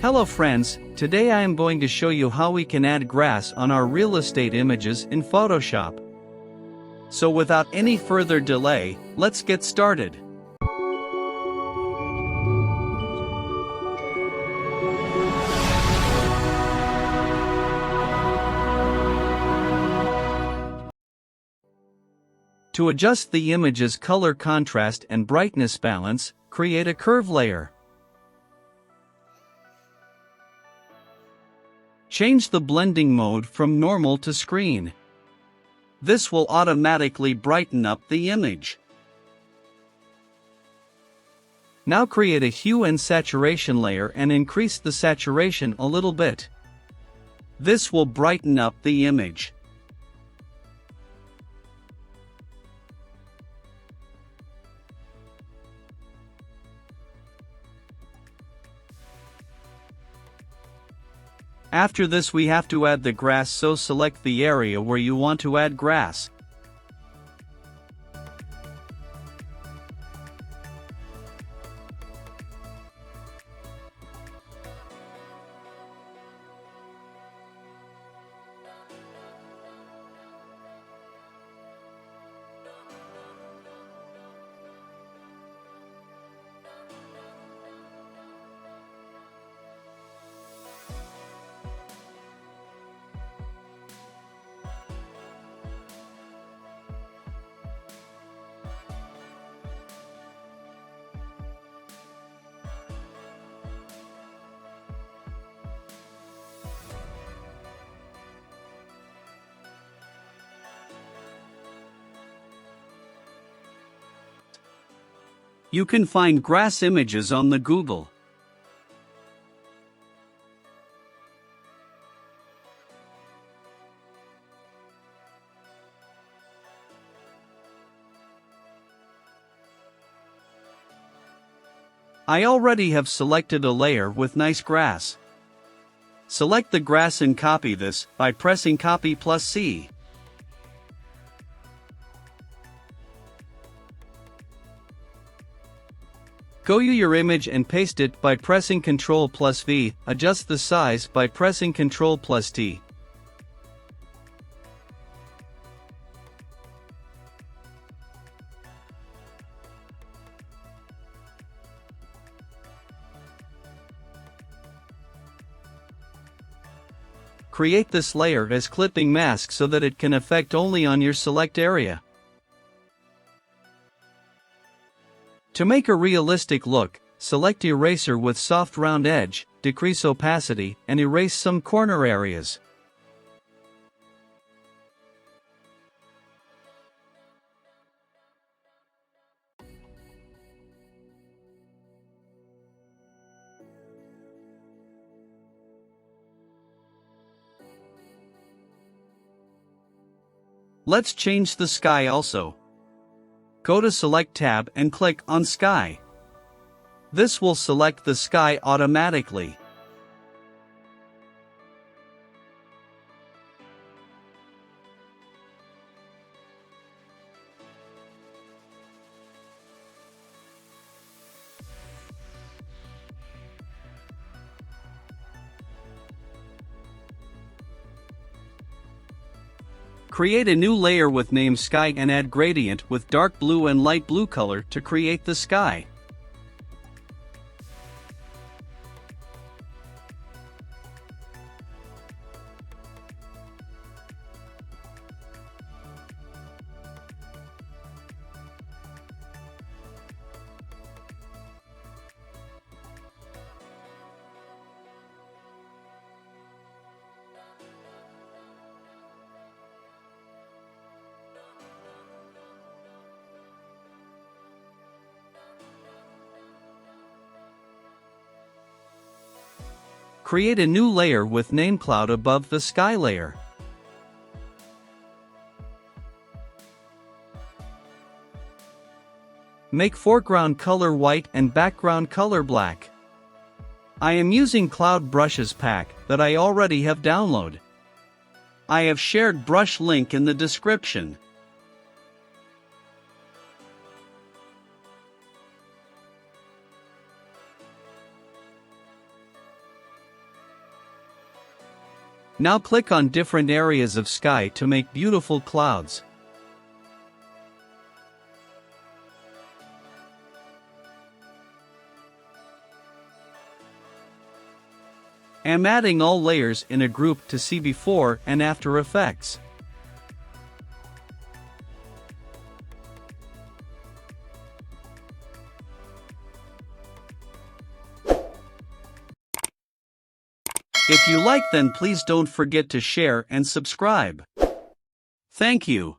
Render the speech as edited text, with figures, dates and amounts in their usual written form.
Hello friends, today I am going to show you how we can add grass on our real estate images in Photoshop. So without any further delay, let's get started. To adjust the image's color contrast and brightness balance, create a curve layer. Change the blending mode from normal to screen. This will automatically brighten up the image. Now create a hue and saturation layer and increase the saturation a little bit. This will brighten up the image. After this we have to add the grass, so select the area where you want to add grass. You can find grass images on the Google. I already have selected a layer with nice grass. Select the grass and copy this by pressing Copy plus C. Go to your image and paste it by pressing Ctrl plus V, adjust the size by pressing Ctrl plus T. Create this layer as clipping mask so that it can affect only on your select area. To make a realistic look, select Eraser with soft round edge, decrease opacity, and erase some corner areas. Let's change the sky also. Go to Select tab and click on Sky. This will select the sky automatically. Create a new layer with name Sky and add gradient with dark blue and light blue color to create the sky. Create a new layer with name cloud above the sky layer. Make foreground color white and background color black. I am using Cloud Brushes pack that I already have downloaded. I have shared brush link in the description. Now click on different areas of sky to make beautiful clouds. I'm adding all layers in a group to see before and after effects. If you like, then please don't forget to share and subscribe. Thank you.